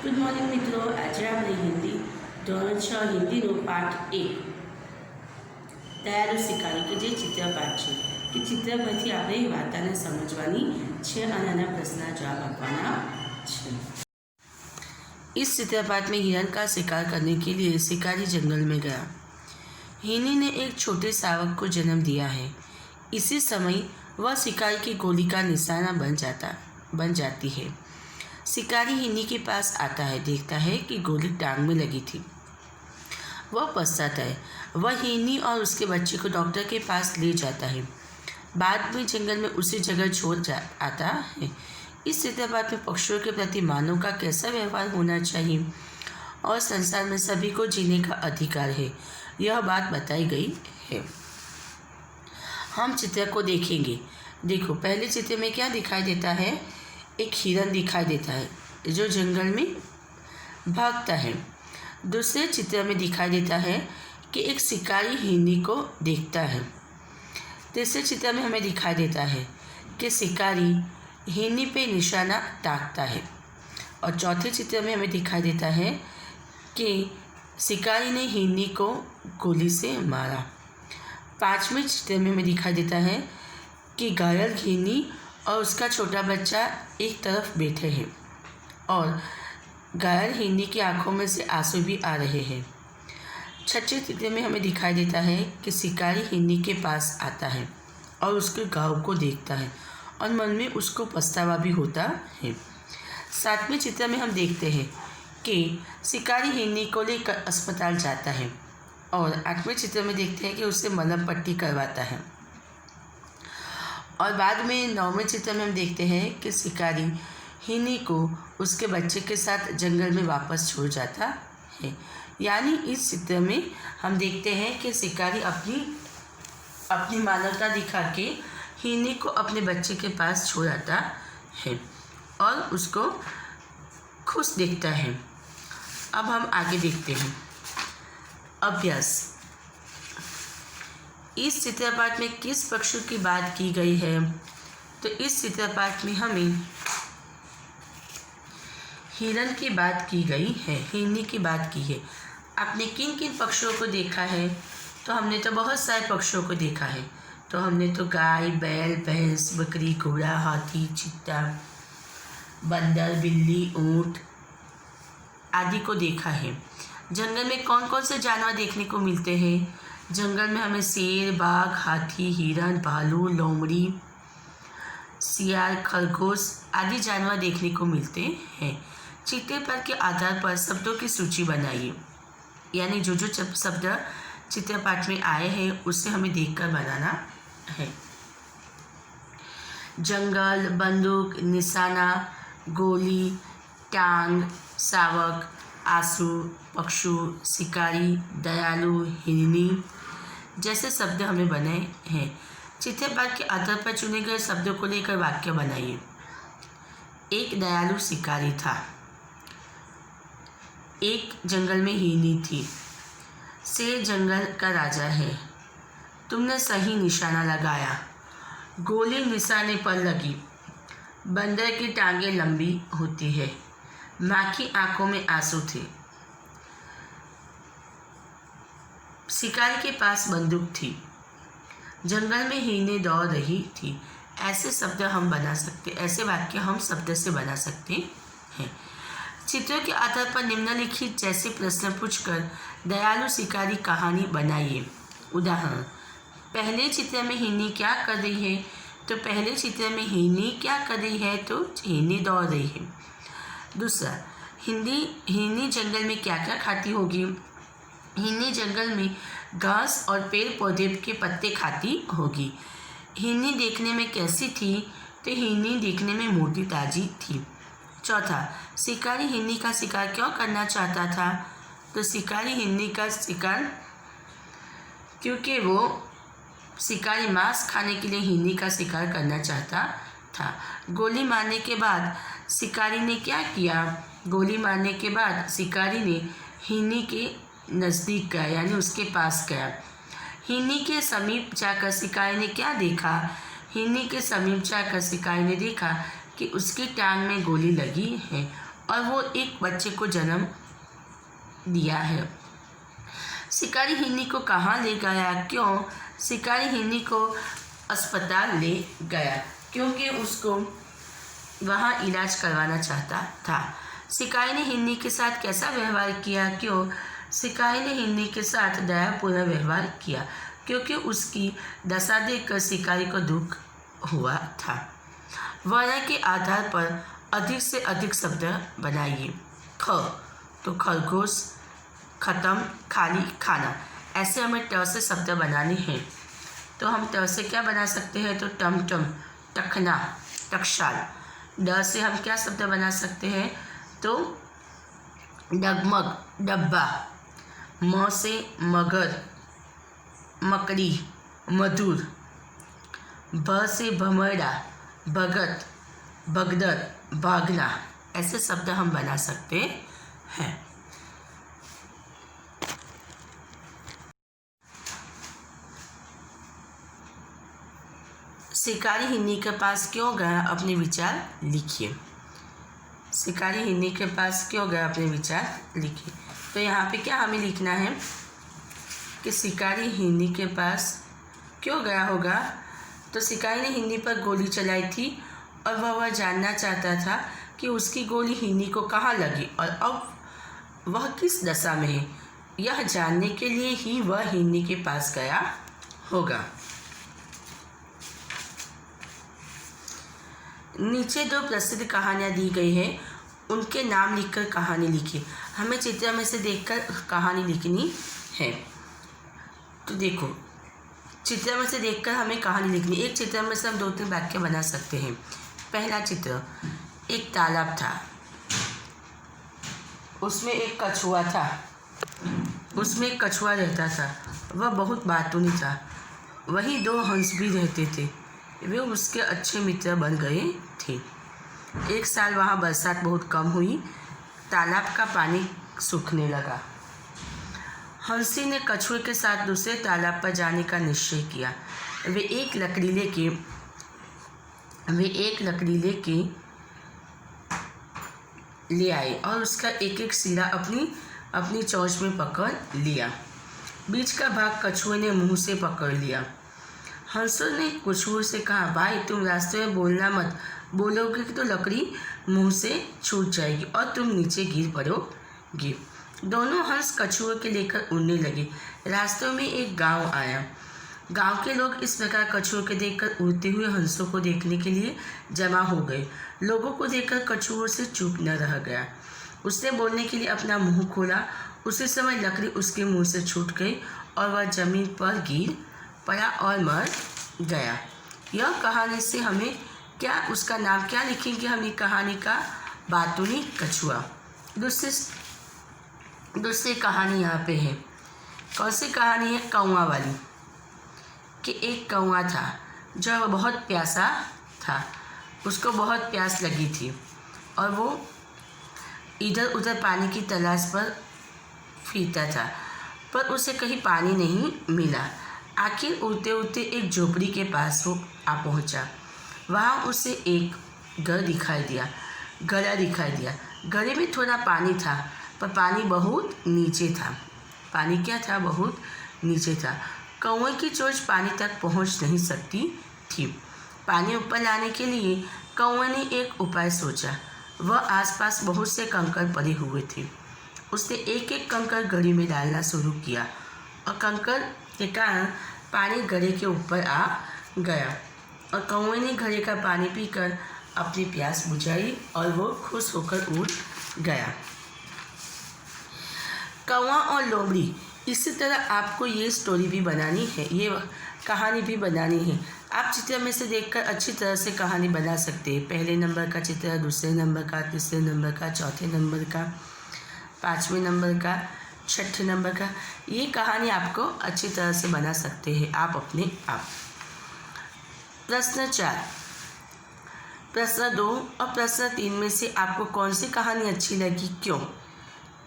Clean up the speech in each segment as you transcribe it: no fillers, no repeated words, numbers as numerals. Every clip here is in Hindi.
ગુડ મોર્નિંગ મિત્રો, આજે આપણે હિન્દી ધોરણ 6 હિન્દીનો પાઠ 1 દયાળુ શિકારી કે જે ચિત્રપાઠ છે કે ચિત્ર પરથી આપણે વાર્તાને સમજવાની છે અને આના પ્રશ્નના જવાબ આપવાના છે। इस चित्रपाठ में हिरण का शिकार करने के लिए शिकारी जंगल में गया। हिरनी ने एक छोटे शावक को जन्म दिया है। इसी समय वह शिकारी की गोली का निशाना बन जाती है। शिकारी हिरनी के पास आता है, देखता है कि गोली टांग में लगी थी। वह पछताता है। वह हिरनी और उसके बच्चे को डॉक्टर के पास ले जाता है। बाद में जंगल में उसी जगह छोड़ आता है। इस चित्रपाठ में पक्षियों के प्रति मानव का कैसा व्यवहार होना चाहिए और संसार में सभी को जीने का अधिकार है, यह बात बताई गई है। हम चित्र को देखेंगे। देखो, पहले चित्र में क्या दिखाई देता है? एक हिरण दिखाई देता है जो जंगल में भागता है। दूसरे चित्र में दिखाई देता है कि एक शिकारी हिरनी को देखता है। तीसरे चित्र में हमें दिखाई देता है कि शिकारी हिरनी पे निशाना ताकता है। और चौथे चित्र में हमें दिखाई देता है कि शिकारी ने हिरनी को गोली से मारा। पांचवें चित्र में हमें दिखाई देता है कि घायल हिरनी और उसका छोटा बच्चा एक तरफ बैठे हैं और घायल हिरनी की आंखों में से आंसू भी आ रहे हैं। छठे चित्र में हमें दिखाई देता है कि शिकारी हिरनी के पास आता है और उसके घाव को देखता है और मन में उसको पछतावा भी होता है। सातवें चित्र में हम देखते हैं कि शिकारी हिरनी को लेकर अस्पताल जाता है और आठवें चित्र में देखते हैं कि उससे मलहम पट्टी करवाता है। और बाद में नौवें चित्र में हम देखते हैं कि शिकारी हिरनी को उसके बच्चे के साथ जंगल में वापस छोड़ जाता है। यानी इस चित्र में हम देखते हैं कि शिकारी अपनी मानवता दिखा के हिरनी को अपने बच्चे के पास छोड़ आता है और उसको खुश देखता है। अब हम आगे देखते हैं। अभ्यास। इस चित्रपाठ में किस पक्षी की बात की गई है? तो इस चित्रपाठ में हमें हिरण की बात की गई है, हिरनी की बात की है। आपने किन किन पक्षियों को देखा है? तो हमने तो बहुत सारे पक्षियों को देखा है। तो हमने तो गाय, बैल, भैंस, बकरी, घोड़ा, हाथी, चीता, बंदर, बिल्ली, ऊंट आदि को देखा है। जंगल में कौन कौन से जानवर देखने को मिलते हैं? जंगल में हमें शेर, बाघ, हाथी, हिरण, भालू, लोमड़ी, सियार, खरगोश आदि जानवर देखने को मिलते हैं। चित्रपट के आधार पर शब्दों की सूची बनाइए। यानी जो शब्द चित्रपाठ में आए हैं उससे हमें देखकर बनाना है। जंगल, बंदूक, निशाना, गोली, टांग, शावक, आंसू, पक्षु, शिकारी, दयालु, हिरनी जैसे शब्द हमें बने हैं। चित्रपाठ के आधार पर चुने गए शब्दों को लेकर वाक्य बनाइए। एक दयालु शिकारी था। एक जंगल में हिरनी थी। शेर जंगल का राजा है। तुमने सही निशाना लगाया। गोली निशाने पर लगी। बंदर की टांगें लंबी होती है। माँ की आंखों में आंसू थे। शिकारी के पास बंदूक थी। जंगल में हिरनी दौड़ रही थी। ऐसे शब्द हम बना सकते, ऐसे वाक्य हम शब्द से बना सकते हैं। चित्रों के आधार पर निम्नलिखित जैसे प्रश्न पूछकर दयालु शिकारी कहानी बनाइए। उदाहरण, पहले चित्र में हिरनी क्या कर रही है? तो पहले चित्र में हिरनी क्या कर रही है? तो हिरनी दौड़ रही है। दूसरा, हिरनी जंगल में क्या क्या खाती होगी? हिरनी जंगल में घास और पेड़ पौधे के पत्ते खाती होगी। हिरनी देखने में कैसी थी? तो हिरनी देखने में मोटी ताजी थी। चौथा, शिकारी हिरनी का शिकार क्यों करना चाहता था? तो शिकारी हिरनी का शिकार क्योंकि वो शिकारी मांस खाने के लिए हिरनी का शिकार करना चाहता था। गोली मारने के बाद शिकारी ने क्या किया? गोली मारने के बाद शिकारी ने हिरनी के नज़दीक गया, यानी उसके पास गया। हिरनी के समीप जाकर शिकारी ने क्या देखा? हिरनी के समीप जाकर शिकारी ने देखा कि उसकी टांग में गोली लगी है और वो एक बच्चे को जन्म दिया है। शिकारी हिरनी को कहाँ ले गया? क्यों? शिकारी हिरनी को अस्पताल ले गया क्योंकि उसको वहाँ इलाज करवाना चाहता था। शिकारी ने हिरनी के साथ कैसा व्यवहार किया? क्यों? शिकारी ने हिरनी के साथ दयापूर्ण व्यवहार किया क्योंकि उसकी दशा देखकर शिकारी को दुख हुआ था। वर्ण के आधार पर अधिक से अधिक शब्द बनाइए। ख तो खरगोश, खत्म, खाली, खाना। ऐसे हमें ट से शब्द बनाने हैं। तो हम ट से क्या बना सकते हैं? तो टमटम, टखना, टकसाल। ड से हम क्या शब्द बना सकते हैं? तो डगमग, डब्बा। म से मगर, मकड़ी, मधुर। भ से भमरा, भगत, भगदड़, भागना। ऐसे शब्द हम बना सकते हैं। शिकारी हिरनी के पास क्यों गया? अपने विचार लिखिए। शिकारी हिरनी के पास क्यों गया? अपने विचार लिखिए। तो यहाँ पे क्या हमें लिखना है कि शिकारी हिरनी के पास क्यों गया होगा? तो शिकारी ने हिरनी पर गोली चलाई थी और वह जानना चाहता था कि उसकी गोली हिरनी को कहाँ लगी और अब वह किस दशा में है। यह जानने के लिए ही वह हिरनी के पास गया होगा। नीचे दो प्रसिद्ध कहानियाँ दी गई हैं, उनके नाम लिखकर कहानी लिखिए। हमें चित्र में से देखकर कहानी लिखनी है। तो देखो, चित्र में से देखकर हमें कहानी लिखनी। एक चित्र में से हम 2-3 वाक्य बना सकते हैं। पहला चित्र, एक तालाब था, उसमें एक कछुआ था, उसमें एक कछुआ रहता था, वह बहुत बातूनी था। वहीं 2 हंस भी रहते थे, वे उसके अच्छे मित्र बन गए थे। एक साल वहाँ बरसात बहुत कम हुई, तालाब का पानी सूखने लगा। हंसी ने कछुए के साथ दूसरे तालाब पर जाने का निश्चय किया। वे एक लकड़ी लेके ले आए और उसका एक एक सिरा अपनी चोंच में पकड़ लिया। बीच का भाग कछुए ने मुंह से पकड़ लिया। हंसों ने कछुए से कहा, भाई तुम रास्ते में बोलना मत, बोलोगे तो लकड़ी मुंह से छूट जाएगी और तुम नीचे गिर पड़ोगे। दोनों हंस कछुए के लेकर उड़ने लगे। रास्ते में एक गांव आया। गांव के लोग इस प्रकार कछुए के देखकर उड़ते हुए हंसों को देखने के लिए जमा हो गए। लोगों को देखकर कछुए से चुप न रह गया। उसने बोलने के लिए अपना मुंह खोला। उसी समय लकड़ी उसके मुंह से छूट गई और वह जमीन पर गिर पड़ा और मर गया। यह कहानी से हमें क्या, उसका नाम क्या लिखेंगे हम? ये कहानी का बातूनी कछुआ। दूसरी कहानी यहाँ पे है। कौन सी कहानी है? कौवा वाली। कि एक कौवा था जो बहुत प्यासा था, उसको बहुत प्यास लगी थी और वो इधर उधर पानी की तलाश पर फिरता था, पर उसे कहीं पानी नहीं मिला। आखिर उड़ते उड़ते एक झोपड़ी के पास वो आ पहुँचा। वहाँ उसे एक घर दिखाई दिया, गला दिखाई दिया। गले में थोड़ा पानी था, पर पानी बहुत नीचे था। पानी क्या था? बहुत नीचे था। कौवे की चोंच पानी तक पहुंच नहीं सकती थी। पानी ऊपर लाने के लिए कौवे ने एक उपाय सोचा। वह आसपास बहुत से कंकड़ पड़े हुए थे। उसने एक एक कंकड़ घड़े में डालना शुरू किया और कंकड़ के कारण पानी घड़े के ऊपर आ गया और कौवे ने घड़े का पानी पीकर अपनी प्यास बुझाई और वो खुश होकर उड़ गया। कौवा और लोमड़ी। इसी तरह आपको ये स्टोरी भी बनानी है, ये कहानी भी बनानी है। आप चित्र में से देखकर अच्छी तरह से कहानी बना सकते हैं। पहले नंबर का चित्र, दूसरे नंबर का, तीसरे नंबर का, चौथे नंबर का, 5वें नंबर का, 6ठे नंबर का। ये कहानी आपको अच्छी तरह से बना सकते हैं आप अपने आप। प्रश्न 4, प्रश्न 2 और प्रश्न 3 में से आपको कौन सी कहानी अच्छी लगी, क्यों?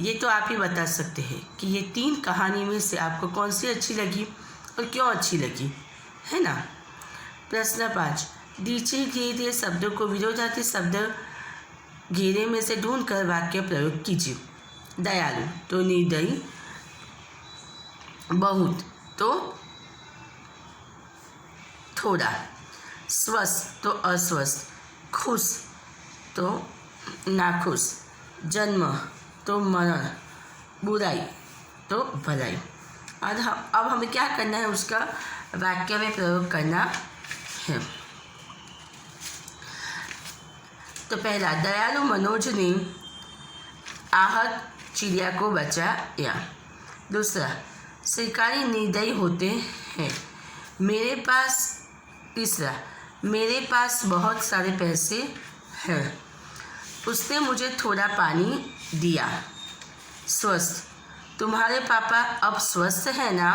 ये तो आप ही बता सकते हैं कि ये 3 कहानी में से आपको कौन सी अच्छी लगी और क्यों अच्छी लगी, है ना। प्रश्न 5, नीचे दिए गए शब्दों को विरोधार्थी शब्द घेरे में से ढूंढकर वाक्य प्रयोग कीजिए। दयालु तो निर्दयी, बहुत तो थोड़ा, स्वस्थ तो अस्वस्थ, खुश तो नाखुश, जन्म तो मरण, बुराई तो भलाई। अब हमें क्या करना है, उसका वाक्य में प्रयोग करना है। तो पहला, दयालु मनोज ने आहत चिड़िया को बचाया। दूसरा, शिकारी निर्दयी होते हैं। मेरे पास तीसरा, मेरे पास बहुत सारे पैसे हैं, उसने मुझे थोड़ा पानी दिया। स्वस्थ, तुम्हारे पापा अब स्वस्थ है ना?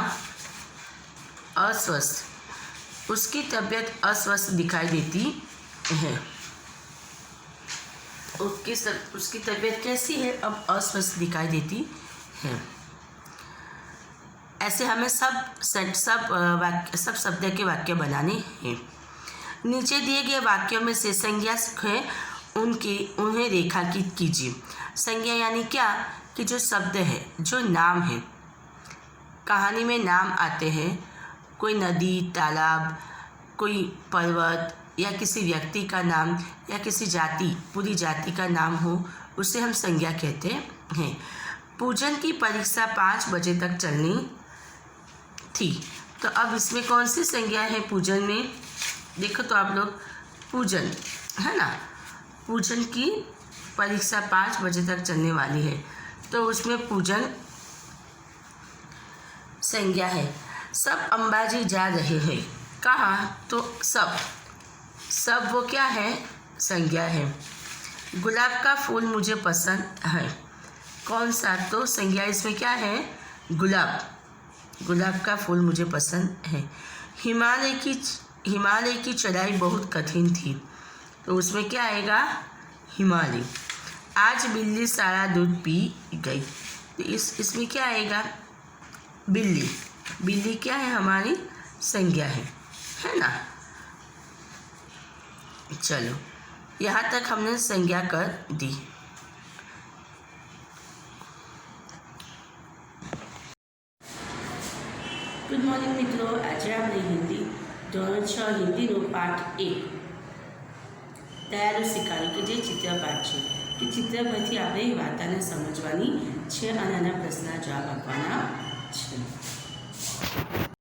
अस्वस्थ, उसकी तबीयत अस्वस्थ दिखाई देती है। उसकी तबीयत कैसी है? अब अस्वस्थ दिखाई देती है। ऐसे हमें सब शब्द के वाक्य बनाने हैं। नीचे दिए गए वाक्यों में से संज्ञा है उन्हें रेखांकित कीजिए। संज्ञा यानी क्या कि जो शब्द है, जो नाम है। कहानी में नाम आते हैं, कोई नदी, तालाब, कोई पर्वत या किसी व्यक्ति का नाम या किसी जाति, पूरी जाति का नाम हो, उसे हम संज्ञा कहते हैं। पूजन की परीक्षा 5 बजे तक चलनी थी। तो अब इसमें कौन सी संज्ञा है पूजन में? देखो तो आप लोग, पूजन है ना, पूजन की परीक्षा 5 बजे तक चलने वाली है, तो उसमें पूजन संज्ञा है। सब अंबाजी जा रहे हैं। कहाँ? तो सब वो क्या है? संज्ञा है। गुलाब का फूल मुझे पसंद है। कौन सा? तो संज्ञा इसमें क्या है? गुलाब का फूल मुझे पसंद है। हिमालय की चढ़ाई बहुत कठिन थी, तो उसमें क्या आएगा? हिमालय। आज बिल्ली सारा दूध पी गई, तो इसमें क्या आएगा? बिल्ली क्या है? हमारी संज्ञा है ना। चलो, यहाँ तक हमने संज्ञा कर दी। गुड मॉर्निंग मित्रों, आज આપણે હિન્દી ધોરણ 6 હિન્દીનો પાઠ 1 દયાલુ શિકારી કે જે ચિત્રપાઠ છે કે ચિત્ર પરથી આપણે વાર્તાને સમજવાની છે અને આના પ્રશ્નના જવાબ આપવાના છે।